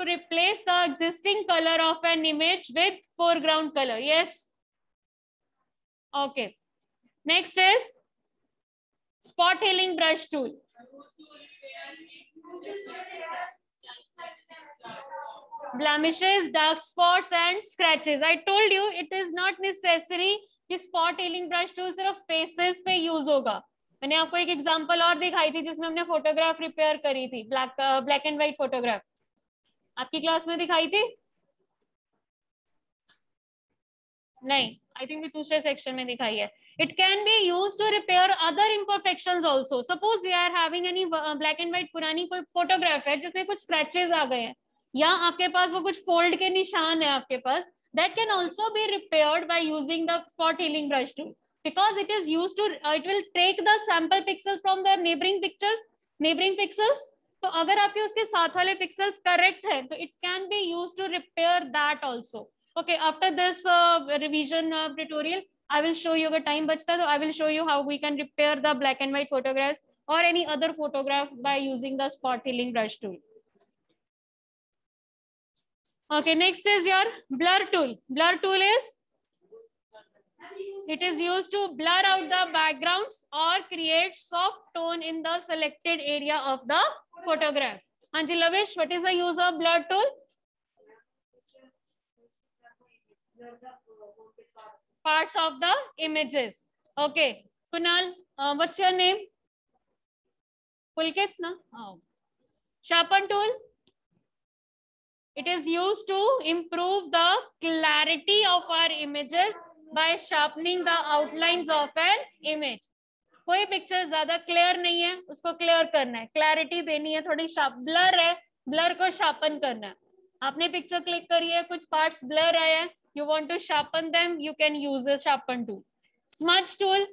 to replace the existing color of an image with foreground color. Yes. Okay. Next is spot healing brush tool. Blemishes, dark spots and scratches. I told you it is not necessary कि spot healing brush tool सिर्फ faces पे use होगा. मैंने आपको एक example और दिखाई थी जिसमें हमने फोटोग्राफ रिपेयर करी थी, ब्लैक एंड व्हाइट फोटोग्राफ. आपकी क्लास में दिखाई थी? नहीं, आई थिंक दूसरे सेक्शन में दिखाई है. It can be used to repair other imperfections also. Suppose we are having any black and white पुरानी कोई फोटोग्राफ है जिसमें कुछ स्क्रैचेस आ गए हैं या आपके पास वो कुछ फोल्ड के निशान है आपके पास, that can also be repaired by using the spot healing brush tool because it is used to it will take the sample pixels from the neighboring pixels. तो अगर आपके उसके साथ वाले पिक्सेल्स करेक्ट है तो it can be used to repair that also. Okay, after this revision tutorial I will show you, अगर time बचता है तो I will show you how we can repair the black and white photographs or any other photograph by using the spot healing brush tool. Okay, next is your blur tool. Blur tool is, it is used to blur out the backgrounds or create soft tone in the selected area of the photograph. Anji Lavish, what is the use of blur tool? Parts of the images. Okay, Kunal, what's your name? Pulkit, na? Oh. Sharpen tool. It is used to improve the clarity of our images by sharpening the outlines of an image. कोई picture ज्यादा clear नहीं है, उसको clear करना है, clarity देनी है, थोड़ी शार्प. ब्लर है, ब्लर को शार्पन करना है. आपने पिक्चर क्लिक करी है, कुछ पार्ट्स ब्लर आए हैं, you want to sharpen them, you can use a sharpen tool. Smudge tool,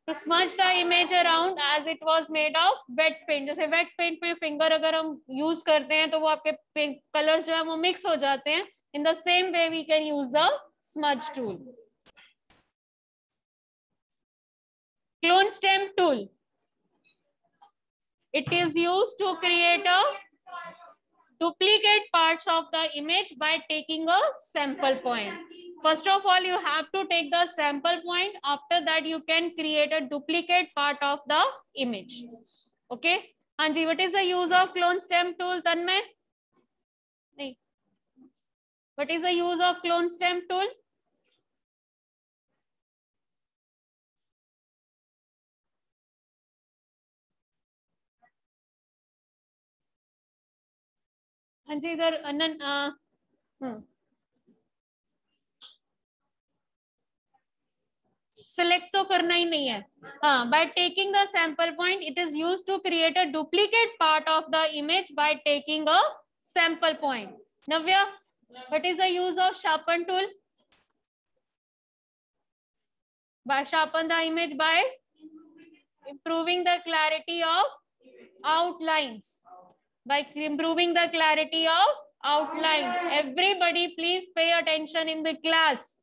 to smudge the image around as it was made of wet paint. जैसे wet paint पे finger अगर हम use करते हैं तो वो आपके कलर्स जो है वो मिक्स हो जाते हैं. In the same way we can use the smudge tool. Clone stamp tool, it is used to create a duplicate parts of the image by taking a sample point. First of all, you have to take the sample point. After that, you can create a duplicate part of the image. Okay. Anji, what is the use of clone stamp tool? Tanmay? No. What is the use of clone stamp tool? Anji, इधर select तो करना ही नहीं है. हाँ, by taking the sample point, it is used to create a duplicate part of the image by taking a sample point. Navya, what is the use of sharpen tool? By sharpen the image by improving the clarity of outlines. By improving the clarity of outline. Everybody please pay attention in the class.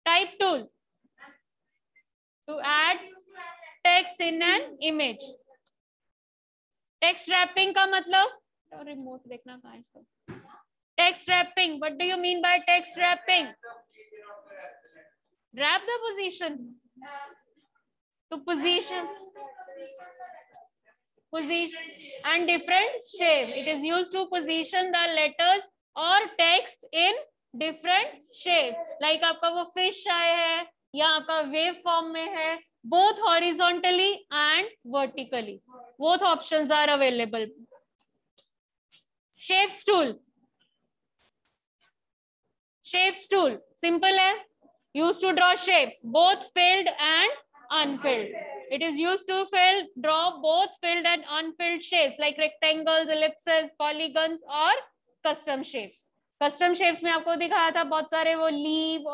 Type tool, to add text in an image. Text wrapping का मतलब, remote देखना कहाँ है इसका. Text wrapping, what do you mean by text wrapping? Wrap the position. To position and different shape. It is used to position the letters or text in different shape. Like आपका वो fish आया है या आपका wave form में है, both horizontally and vertically. Both options are available. Shapes tool. Shapes tool, simple है. Used to draw shapes, both filled and unfilled. It is used to draw both filled and unfilled shapes like rectangles, ellipses, polygons or custom shapes. Custom shapes में आपको दिखाया था बहुत सारे वो leaf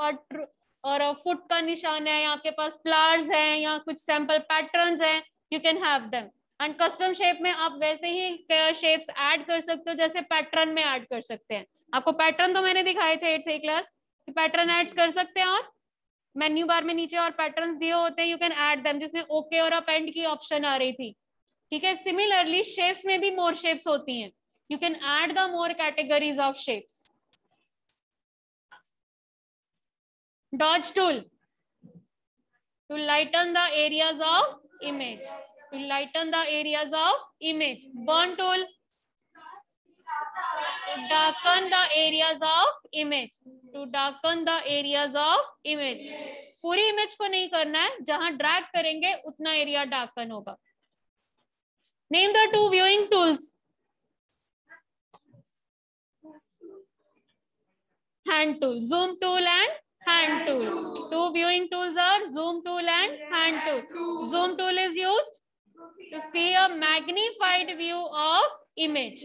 और foot का निशान है, आपके पास flowers हैं या कुछ sample patterns हैं, you can have them. And custom shape में आप वैसे ही shapes add कर सकते हो जैसे pattern में add कर सकते हैं. आपको pattern तो मैंने दिखाए थे 8th क्लास, pattern add कर सकते हैं और मेन्यू बार में नीचे और पैटर्न्स दिए होते हैं, यू कैन ऐड देम, जिसमें ओके और अपेंड की ऑप्शन आ रही थी. ठीक है, सिमिलरली शेप्स में भी मोर शेप्स होती हैं. You can add the more categories of shapes. Dodge tool, to lighten the areas of image. To lighten the areas of image. Burn tool, to darken the areas of image. To darken the areas of image. पूरी image को नहीं करना है, जहां drag करेंगे उतना area darken होगा. Name the two viewing tools. Hand tool, zoom tool and hand tool. Two viewing tools are zoom tool and hand tool. Zoom tool is used to see a magnified view of image.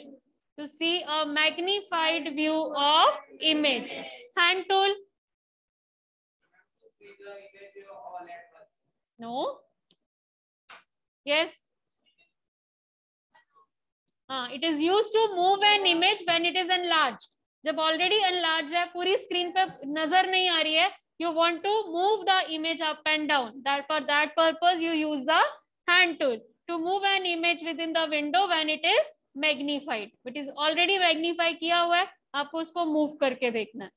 To see a magnified view of image. Hand tool. No. Yes. It is used to move an image when it is enlarged. जब already enlarge है, पूरी screen पे नजर नहीं आ रही है, you want to move the image up and down. That for that purpose you use the hand tool to move an image within the window when it is magnified. It is already magnify किया हुआ है, आपको उसको move करके देखना है.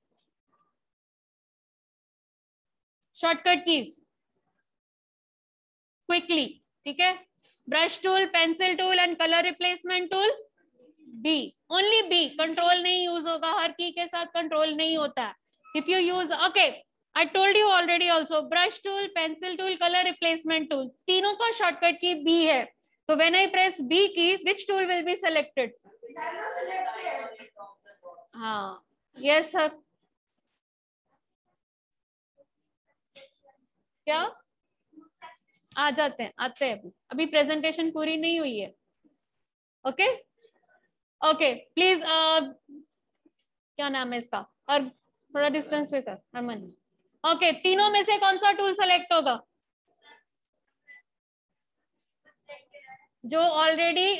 Shortcut keys quickly. ठीक है, brush tool, pencil tool and color replacement tool. B, only B. Control नहीं यूज होगा, हर की के साथ कंट्रोल नहीं होता है. If you use, okay, I told you already also, brush tool, pencil tool, colour replacement tool, तीनों का शॉर्टकट की B है. तो व्हेन आई प्रेस B की, which tool will be selected? हाँ, यस सर. क्या आ जाते हैं, आते हैं. अभी प्रेजेंटेशन पूरी नहीं हुई है. ओके ओके, प्लीज क्या नाम है इसका, और थोड़ा डिस्टेंस पे सर, हरमन. ओके, तीनों में से कौन सा टूल सेलेक्ट होगा? जो ऑलरेडी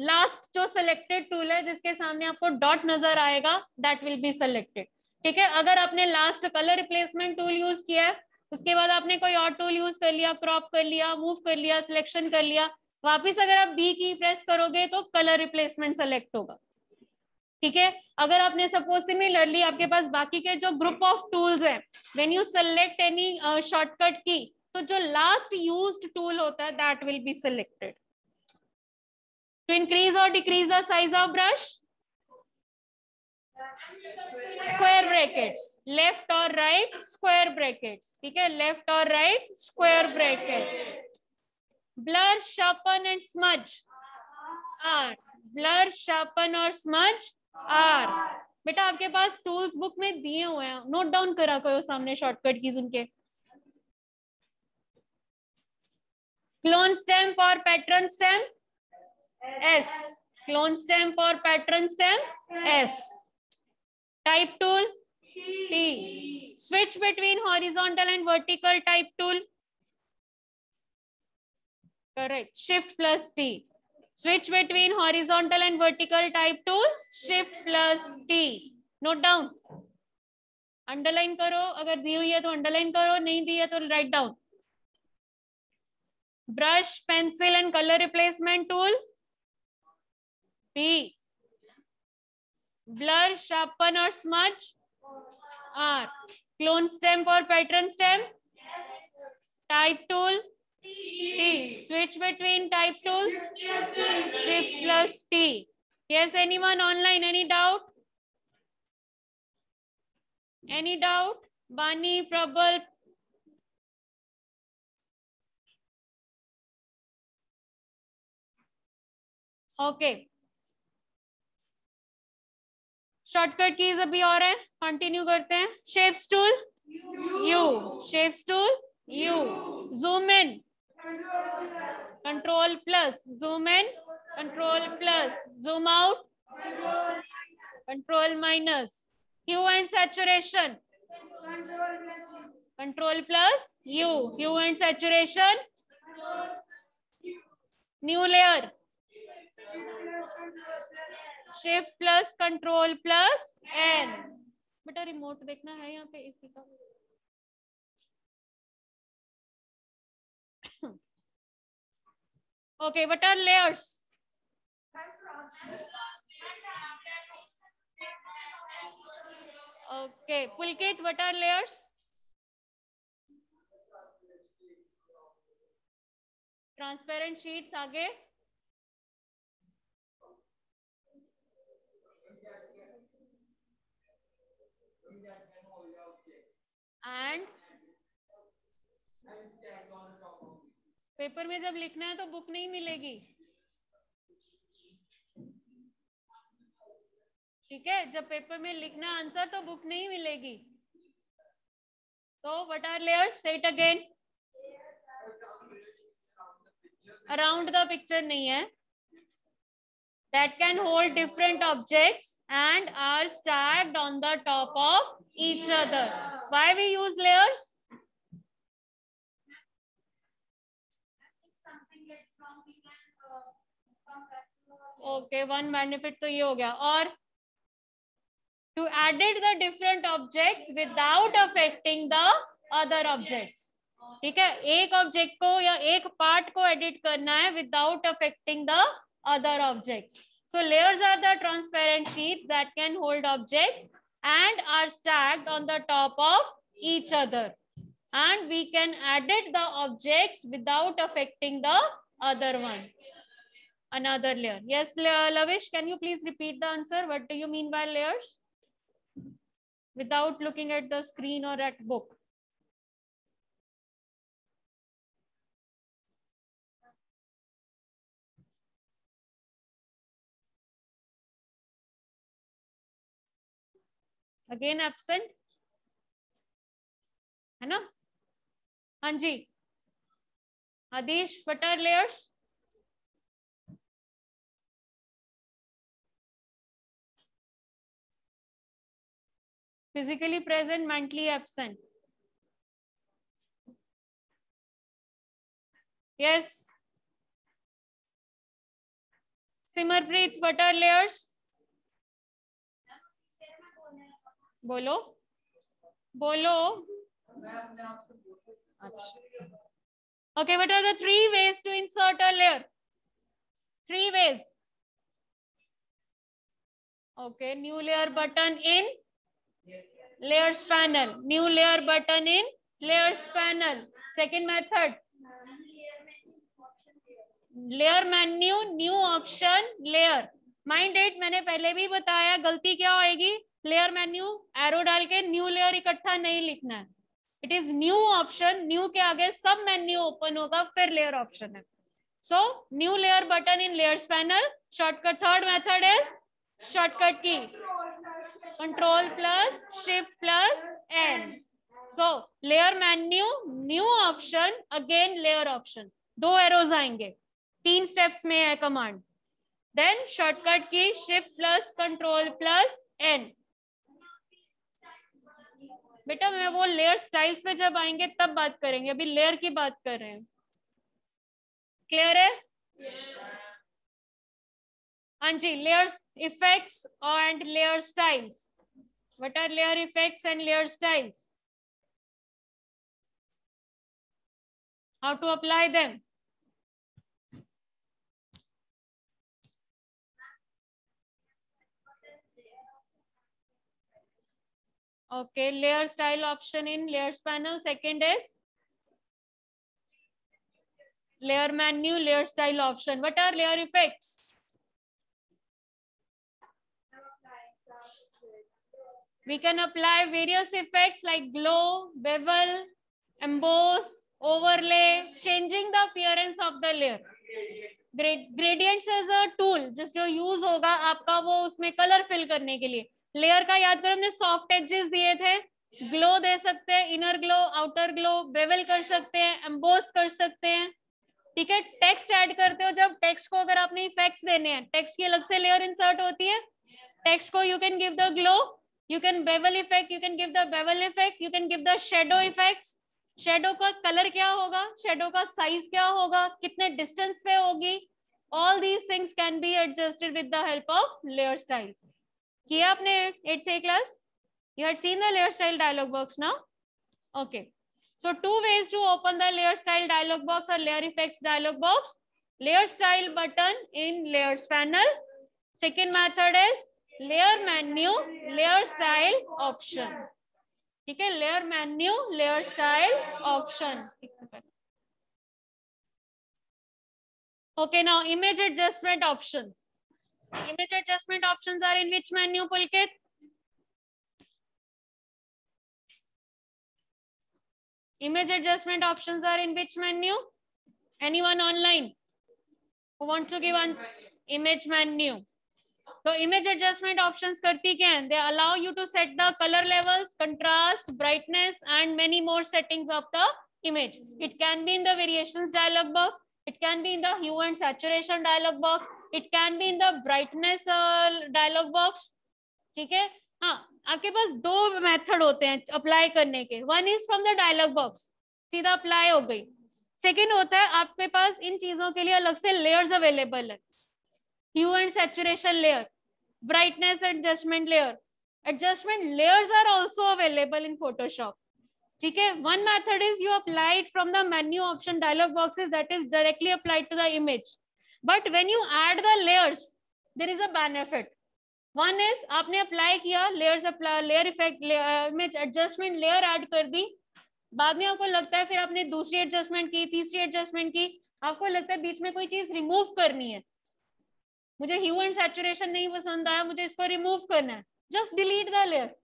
लास्ट जो सिलेक्टेड टूल है, जिसके सामने आपको डॉट नजर आएगा, दैट विल बी सिलेक्टेड. ठीक है, अगर आपने last colour replacement tool use किया है, उसके बाद आपने कोई और टूल यूज कर लिया, क्रॉप कर लिया, मूव कर लिया, सिलेक्शन कर लिया, वापिस अगर आप बी की प्रेस करोगे तो कलर रिप्लेसमेंट सेलेक्ट होगा. ठीक है, अगर आपने सपोज सिमिलरली आपके पास बाकी के जो ग्रुप ऑफ टूल्स हैं, when you select any shortcut key, तो जो लास्ट यूज्ड टूल होता है that will be selected. To increase और decrease the size of brush, square brackets, left और राइट स्क्वायर ब्रैकेट्स. ठीक है, लेफ्ट और right square brackets. Blur, sharpen and smudge R. Blur, sharpen और smudge R. बेटा आपके पास टूल्स बुक में दिए हुए हैं, नोट डाउन करा करो सामने शॉर्टकट कीज उनके. क्लोन स्टैम्प और pattern stamp, S. Clone stamp और pattern stamp, S. Type tool, T. Switch between horizontal and vertical type tool, correct, shift plus T. Switch between horizontal and vertical type tool, shift plus T. Note down. Underline करो, अगर दी हुई है तो underline करो, नहीं दी है तो write down. Brush, pencil and color replacement tool, B. Blur, sharpen और smudge, R. Clone stamp और pattern stamp, type tool, T. Switch between type tools, shift plus T. Yes, anyone online? Any doubt? Any doubt? Bani, Prabal? Okay. Shortcut keys अभी और है, continue करते हैं. Shapes tool, U. Shapes tool, U. Zoom in, control plus. Zoom in, control plus. Zoom out, control minus. Hue and saturation, control plus U. Hue and saturation, new layer, shift plus control plus N. बेटा remote देखना है यहाँ पे इसी का. Okay, what are layers? Okay, Pulkit, what are layers? Transparent sheets. आगे and paper में जब लिखना है तो बुक नहीं मिलेगी, ठीक है? जब पेपर में लिखना आंसर तो बुक नहीं मिलेगी. तो what are layers? Say it again. Around the picture नहीं है. That can hold different objects and are stacked on the top of each other. Why we use layers? Okay, one benefit तो ये हो गया. और to edit the different objects without affecting the other objects. ठीक है, एक object को या एक पार्ट को एडिट करना है without affecting the other objects. So layers are the transparent sheets that can hold objects and are stacked on the top of each other. And we can edit the objects without affecting the other one. Another layer. Yes, Lavish, can you please repeat the answer? What do you mean by layers? Without looking at the screen or at book. Again absent है ना? हाँ जी, Adish, what are layers? Physically present, mentally absent. Yes. Simarpreet, what are layers? बोलो बोलो. Okay, what are the 3 ways to insert a layer? 3 ways. Okay, new layer button in layers panel. New layer button in layers panel. Second method. Layer menu, new option, layer. Mind it, मैंने पहले भी बताया गलती क्या होएगी. Layer menu arrow डाल के new layer इकट्ठा नहीं लिखना है. It is new option, new के आगे सब मेन्यू ओपन होगा फिर लेयर ऑप्शन है. So new layer button in layers panel. Shortcut third method is shortcut key control plus shift plus N. So layer menu, new option, again layer option. 2 arrows आएंगे, 3 steps में है command. Then shortcut key shift plus control plus N. बेटा मैं वो layer styles पे जब आएंगे तब बात करेंगे, अभी लेयर की बात कर रहे हैं. क्लियर है? हाँ जी. Layer effects and layer styles. What are layer effects and layer styles? How to apply them? Okay, layer style option in layers panel. Second is layer menu, layer style option. What are layer effects? We can apply various effects like glow, bevel, emboss, overlay, changing the appearance of the layer. Gradients is a tool जिस जो use होगा आपका वो उसमें colour fill करने के लिए. Layer का याद करो, हमने सॉफ्ट एजेस दिए थे. ग्लो दे सकते हैं, inner glow, outer glow, bevel कर सकते हैं, एम्बोस कर सकते हैं. ठीक है. टेक्स्ट ऐड करते हो, जब टेक्स्ट को अगर आपने इफेक्ट्स देने हैं, टेक्स्ट की अलग से लेयर इंसर्ट होती है. टेक्स्ट को you can give the glow, you can bevel effect, you can give the bevel effect, you can give the shadow effects. Shadow का कलर क्या होगा, शेडो का साइज क्या होगा, कितने डिस्टेंस पे होगी. All these things can be adjusted with the help of layer styles. किया आपने 8th A class? You had seen the layer style dialog box now? Okay. So 2 ways to open the layer style dialog box or layer effects dialog box. layer style button in layers panel. Second method is layer menu, layer style option. ठीक है, layer menu, layer style option. Okay, now image adjustment options. Image adjustment options are in which menu, Pulkit? Image adjustment options are in which menu? Anyone online who want to give an image menu? So image adjustment options करती क्या हैं? They allow you to set the color levels, contrast, brightness, and many more settings of the image. It can be in the variations dialog box. It can be in the hue and saturation dialog box. It can be in the brightness dialog box. ठीक है? हाँ, आपके पास दो method होते हैं apply करने के. One is from the dialog box, सीधा अप्लाई हो गई. सेकेंड होता है आपके पास इन चीजों के लिए अलग से लेयर्स अवेलेबल है. Hue and saturation layer, brightness adjustment layer. Adjustment layers are also available in Photoshop. ठीक है? One method is you apply it from the menu option dialog boxes, that is directly applied to the image. But when you add the layers, there is a benefit. One is आपने apply किया layers, layer effect, image adjustment layer add कर दी. बाद में आपको लगता है फिर आपने दूसरी एडजस्टमेंट की, तीसरी एडजस्टमेंट की, आपको लगता है बीच में कोई चीज रिमूव करनी है. मुझे ह्यू एंड सैचुरेशन नहीं पसंद आया, मुझे इसको रिमूव करना है. Just delete the layer,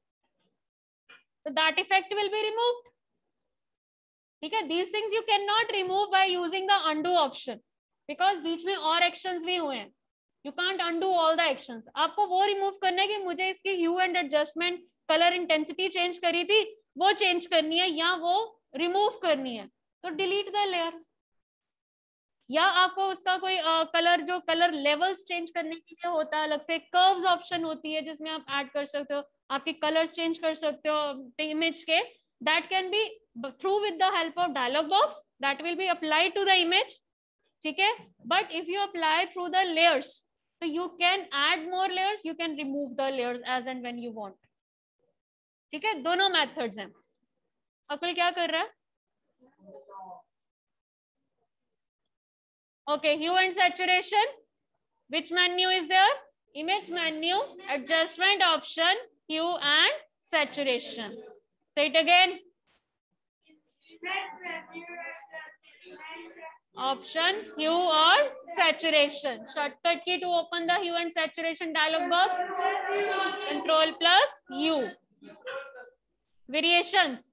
so that effect will be removed. ठीक है? These things you cannot remove by using the undo option, because बीच में और एक्शंस भी हुए हैं. You can't undo all the actions. आपको वो रिमूव करना है कि मुझे इसकी hue and adjustment, colour intensity change करी थी, वो चेंज करनी है या वो रिमूव करनी है, तो डिलीट द लेयर. या आपको उसका कोई कलर, जो कलर लेवल्स चेंज करने के लिए होता है अलग से कर्व्स ऑप्शन होती है जिसमें आप ऐड कर सकते हो, आपके कलर्स चेंज कर सकते हो इमेज के. That can be through with the help of dialog box, that will be applied to the image. ठीक है? But if you apply through the layers, तो you can add more layers, you can remove the layers as and when you want. ठीक है? दोनों methods हैं. अकुल क्या कर रहा है? Okay, hue and saturation. Which menu is there? Image menu, adjustment option, hue and saturation. Say it again. Option, hue or saturation. Shortcut key to open the hue and saturation dialog box. Control plus U. Variations.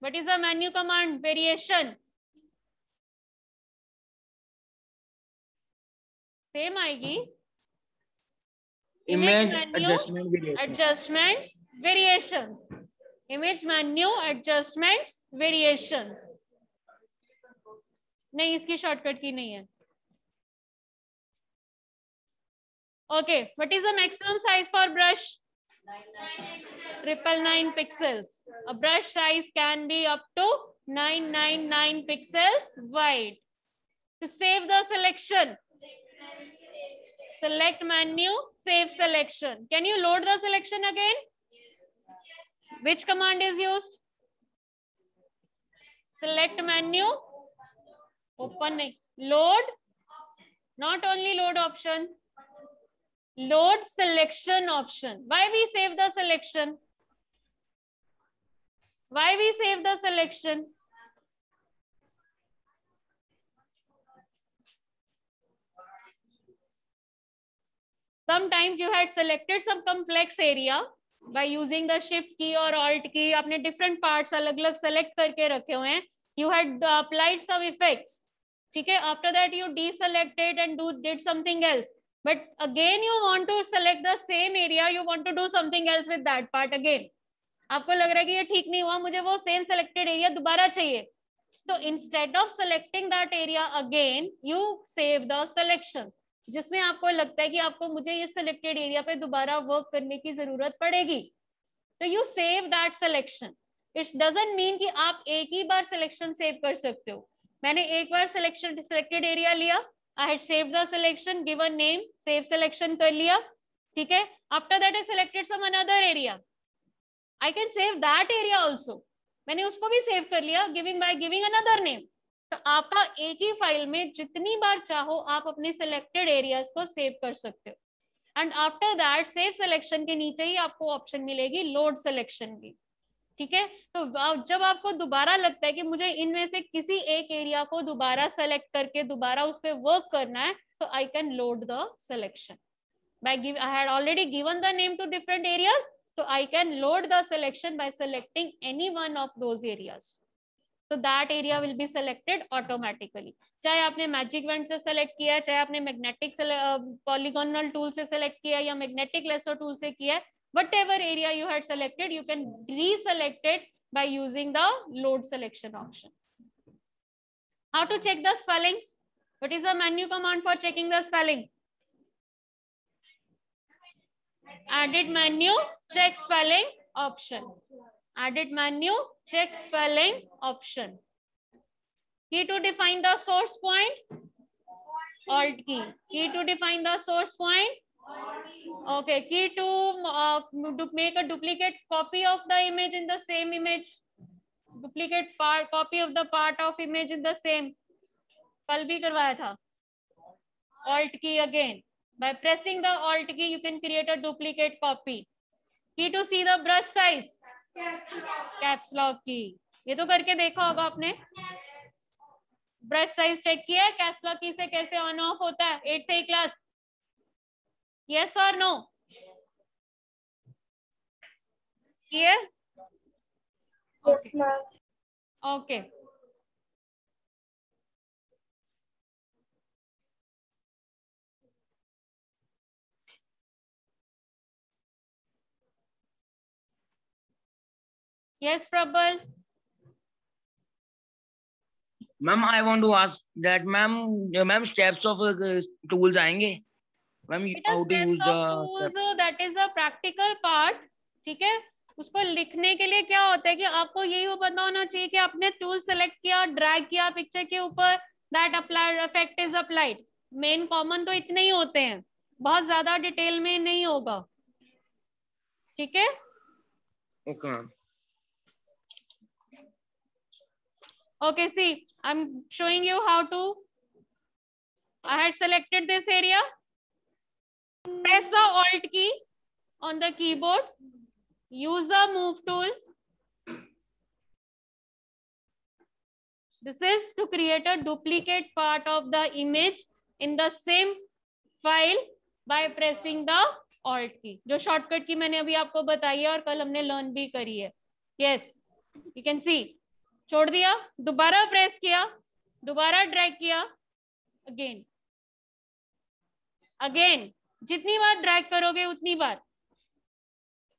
What is the menu command? Variation. Same आएगी. Image menu, adjustments, variations. Image menu, adjustments, variations. नहीं, इसकी shortcut key नहीं है. Okay, what is the maximum size for brush? 999 pixels. A brush size can be up to 999 pixels wide. To save the selection, select menu, save selection. Can you load the selection again? Which command is used? Select menu, open, load, not only load option, load selection option. Why we save the selection? Why we save the selection? Sometimes you had selected some complex area by using the shift key or alt key. आपने different parts अलग अलग select करके रखे हुए हैं. You had applied some effects. ठीक है? After that you deselected and did something else. But again you want to select the same area. You want to do something else with that part again. आपको लग रहा है कि ये ठीक नहीं हुआ, मुझे वो same selected area दोबारा चाहिए. तो instead of selecting that area again, you save the selections. जिसमें आपको लगता है कि आपको मुझे इस सिलेक्टेड एरिया पे दोबारा वर्क करने की जरूरत पड़ेगी, तो you save that selection. It doesn't mean कि आप एक ही बार सिलेक्शन सेव कर सकते हो. मैंने एक बार सिलेक्शन सिलेक्टेड एरिया लिया, I had saved the selection, given name, save selection कर लिया. ठीक है? After that I selected some another area, I can save that area also. मैंने उसको भी सेव कर लिया, giving by giving another name. तो आपका एक ही फाइल में जितनी बार चाहो आप अपने सिलेक्टेड एरियाज को सेव कर सकते हो। And after that save selection के नीचे ही आपको ऑप्शन मिलेगी लोड सिलेक्शन की। ठीक है, तो जब आपको दोबारा लगता है कि मुझे इनमें से किसी एक एरिया को दोबारा सेलेक्ट करके दोबारा उस पर वर्क करना है, तो I can load the selection by give I had already given the name to different areas, so I can load the selection by selecting any one of those areas. So that area will be selected automatically. चाहे आपने magic went से select किया, चाहे आपने magnetic polygonal tool से select किया या magnetic laser tool से किया, whatever area you had selected, you can reselect it by using the load selection option. How to check the spellings? What is the menu command for checking the spelling? Edit menu, check spelling option. Edit menu, check spelling option. Key to define the source point? Alt key. Key to define the source point? Okay. Key to make a duplicate copy of the image in the same image. Duplicate copy of the part of image in the same. कल भी करवाया था. Alt key again. By pressing the Alt key, you can create a duplicate copy. Key to see the brush size? Caps lock key. ये तो करके देखा होगा आपने. ब्रश साइज चेक किया है? कैप्स लॉक की से कैसे ऑन ऑफ होता है 8th क्लास? यस और नो? किए? Yes, ma'am. Okay. Yes, Prabal. Ma'am I want to ask that ma'am steps of tools आएंगे ma'am how to use the that is a practical part. ठीक है, उसको लिखने के लिए क्या होता है कि आपको यही पता होना चाहिए कि आपने टूल सेलेक्ट किया, ड्रैग किया पिक्चर के ऊपर, that applied effect is applied. Main common तो इतने ही होते हैं, बहुत ज्यादा डिटेल में नहीं होगा. ठीक है, okay ma'am. okay, see, I'm showing you how to. I had selected this area. Press the Alt key on the keyboard. Use the move tool. This is to create a duplicate part of the image in the same file by pressing the Alt key. जो shortcut की मैंने अभी आपको बताई है और कल हमने learn भी करी है. Yes, you can see. छोड़ दिया, दोबारा प्रेस किया, दोबारा ड्रैग किया, अगेन अगेन. जितनी बार ड्रैग करोगे उतनी बार.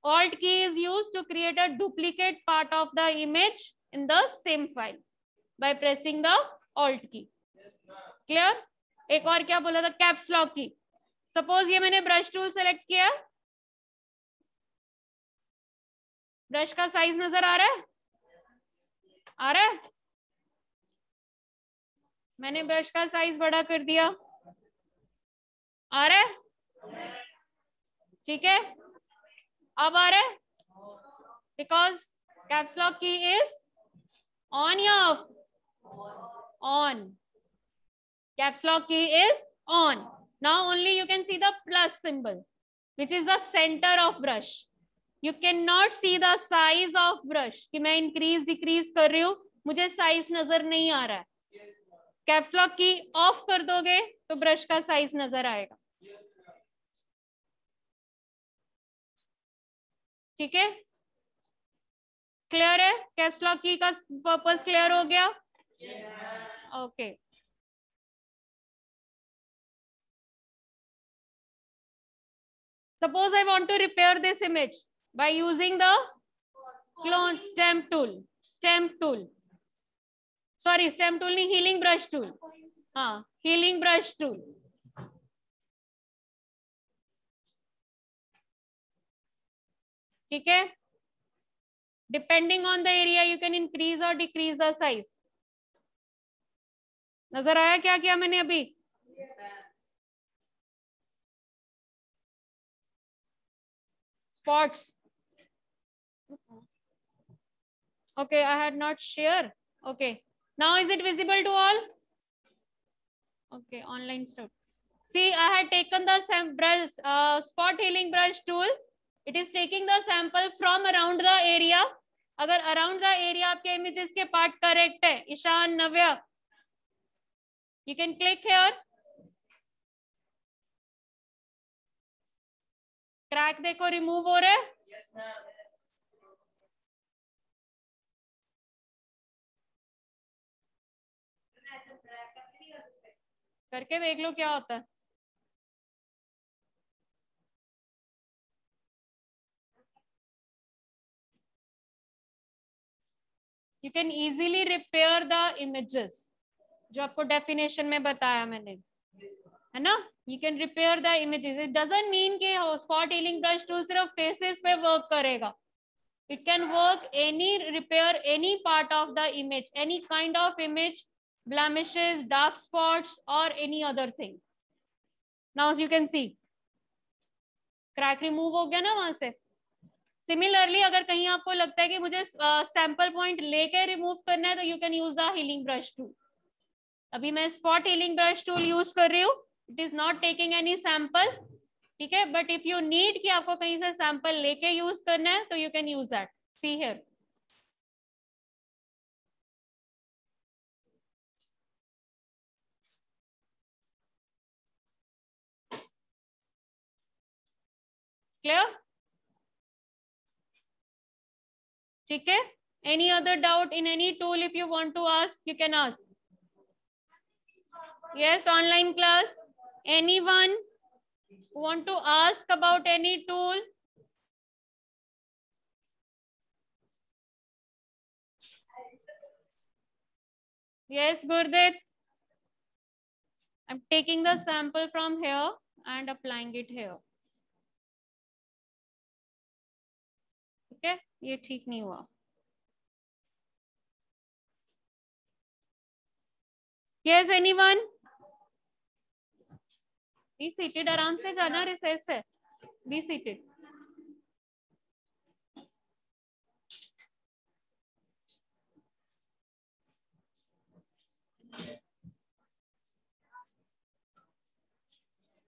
Alt key is used to create a duplicate part of the image in the same file by pressing the Alt key. Clear? एक और क्या बोला था? कैप्स लॉक की. सपोज ये मैंने ब्रश टूल सेलेक्ट किया, ब्रश का साइज नजर आ रहा है? आ रहा है? मैंने ब्रश का साइज बड़ा कर दिया. आ रहा है? ठीक है, अब आ रहा है? बिकॉज कैप्स लॉक की इज ऑन या ऑफ? ऑन. कैप्स लॉक की is on. Now only you can see the plus symbol which is the centre of brush. You cannot see the size of brush कि मैं increase decrease कर रही हूँ, मुझे size नजर नहीं आ रहा है. कैप्स लॉक की ऑफ कर दोगे तो ब्रश का साइज नजर आएगा. ठीक है, क्लियर है? कैप्स लॉक की का पर्पस क्लियर हो गया? Okay. Suppose I want to repair this image by using the clone stamp tool. Stamp tool. Sorry, stamp tool नहीं, healing brush tool. हाँ, healing brush tool. ठीक है. Depending on the area, you can increase or decrease the size. नजर आया क्या किया मैंने अभी? Spots. Okay, I had not shared. Okay, Now is it visible to all? Okay, online stuff. See, I had taken the spot healing brush tool. It is taking the sample from around the area. अगर around the area आपके images के part correct है, ईशान, नव्या, you can click here. Crack देखो remove हो रहा है. करके देख लो क्या होता है. You can easily repair the images जो आपको definition में बताया मैंने, है ना. You can repair the images. It doesn't mean कि spot healing brush tool सिर्फ faces पे work करेगा. It can work repair any part of the image, any kind of image, blemishes, dark spots or any other thing. Now as you can see, crack remove हो गया ना वहां से. Similarly अगर कहीं आपको लगता है कि मुझे सैंपल पॉइंट लेके रिमूव करना है तो you can use the healing brush tool. अभी मैं spot healing brush tool use कर रही हूँ. It is not taking any sample, ठीक है. बट इफ यू नीड कि आपको कहीं से सैंपल लेके यूज करना है तो you can use that. See here. Clear? ठीक है. Any other doubt in any tool? If you want to ask, you can ask. Yes, online class. Anyone want to ask about any tool? Yes, Gurdeep. I'm taking the sample from here and applying it here. Okay, ये ठीक नहीं हुआ. Yes, anyone? Be seated. आराम से जाना, recess है. Be seated.